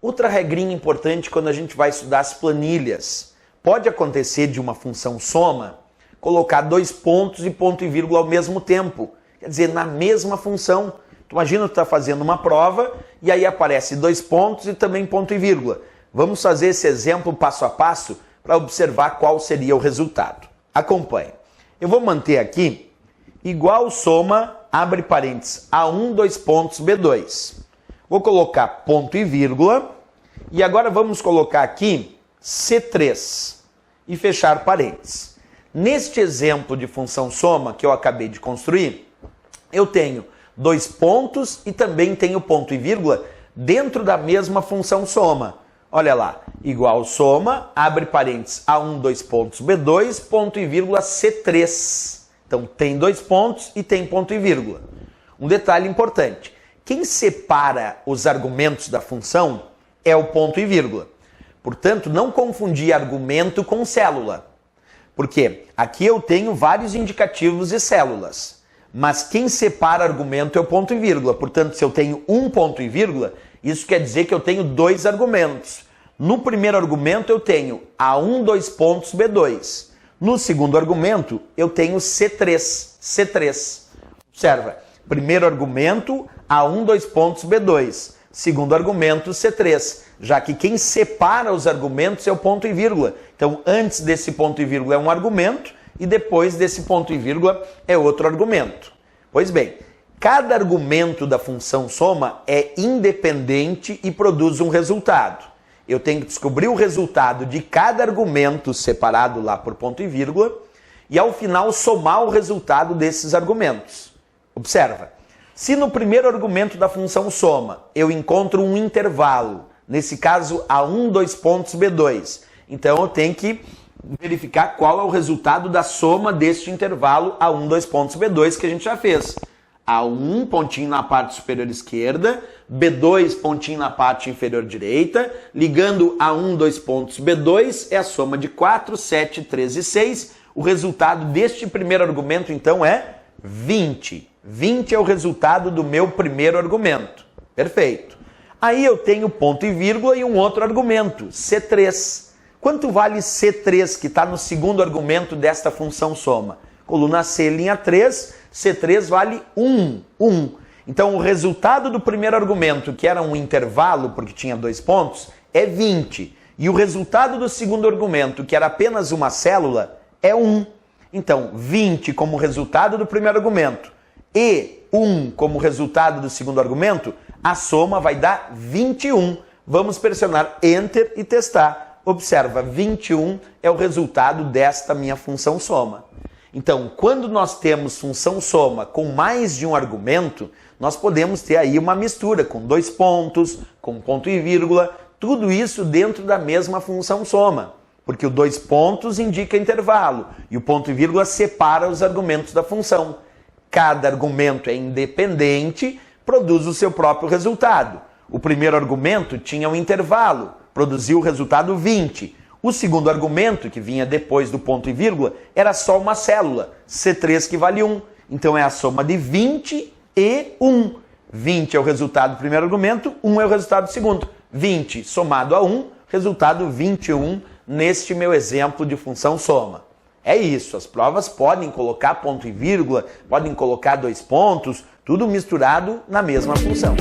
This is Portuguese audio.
Outra regrinha importante quando a gente vai estudar as planilhas. Pode acontecer de uma função soma colocar dois pontos e ponto e vírgula ao mesmo tempo. Quer dizer, na mesma função. Tu imagina tu está fazendo uma prova e aí aparece dois pontos e também ponto e vírgula. Vamos fazer esse exemplo passo a passo para observar qual seria o resultado. Acompanhe. Eu vou manter aqui igual soma, abre parênteses, A1, dois pontos, B2. Vou colocar ponto e vírgula e agora vamos colocar aqui C3 e fechar parênteses. Neste exemplo de função soma que eu acabei de construir, eu tenho dois pontos e também tenho ponto e vírgula dentro da mesma função soma. Olha lá, igual soma, abre parênteses, A1, dois pontos, B2, ponto e vírgula, C3. Então tem dois pontos e tem ponto e vírgula. Um detalhe importante, quem separa os argumentos da função é o ponto e vírgula. Portanto, não confundir argumento com célula. Porque aqui eu tenho vários indicativos de células. Mas quem separa argumento é o ponto e vírgula. Portanto, se eu tenho um ponto e vírgula, isso quer dizer que eu tenho dois argumentos. No primeiro argumento eu tenho A1, dois pontos, B2. No segundo argumento eu tenho C3. Observa, primeiro argumento A1, dois pontos, B2. Segundo argumento, C3. Já que quem separa os argumentos é o ponto e vírgula. Então, antes desse ponto e vírgula é um argumento e depois desse ponto e vírgula é outro argumento. Pois bem, cada argumento da função soma é independente e produz um resultado. Eu tenho que descobrir o resultado de cada argumento separado lá por ponto e vírgula e ao final somar o resultado desses argumentos. Observa, se no primeiro argumento da função soma eu encontro um intervalo, nesse caso A1, dois pontos, B2, então eu tenho que verificar qual é o resultado da soma deste intervalo A1, dois pontos, B2 que a gente já fez. A1, pontinho na parte superior esquerda, B2, pontinho na parte inferior direita, ligando A1, dois pontos, B2, é a soma de 4, 7, 13 e 6. O resultado deste primeiro argumento, então, é 20. 20 é o resultado do meu primeiro argumento. Perfeito. Aí eu tenho ponto e vírgula e um outro argumento, C3. Quanto vale C3, que está no segundo argumento desta função soma? Coluna C, linha 3, C3 vale 1. Então, o resultado do primeiro argumento, que era um intervalo, porque tinha dois pontos, é 20. E o resultado do segundo argumento, que era apenas uma célula, é 1. Então, 20 como resultado do primeiro argumento e 1 como resultado do segundo argumento, a soma vai dar 21. Vamos pressionar Enter e testar. Observa, 21 é o resultado desta minha função soma. Então, quando nós temos função soma com mais de um argumento, nós podemos ter aí uma mistura com dois pontos, com ponto e vírgula, tudo isso dentro da mesma função soma. Porque o dois pontos indica intervalo e o ponto e vírgula separa os argumentos da função. Cada argumento é independente, produz o seu próprio resultado. O primeiro argumento tinha um intervalo, produziu o resultado 20. O segundo argumento, que vinha depois do ponto e vírgula, era só uma célula, C3 que vale 1. Então é a soma de 20 e 1. 20 é o resultado do primeiro argumento, 1 é o resultado do segundo. 20 somado a 1, resultado 21 neste meu exemplo de função soma. É isso, as provas podem colocar ponto e vírgula, podem colocar dois pontos, tudo misturado na mesma função.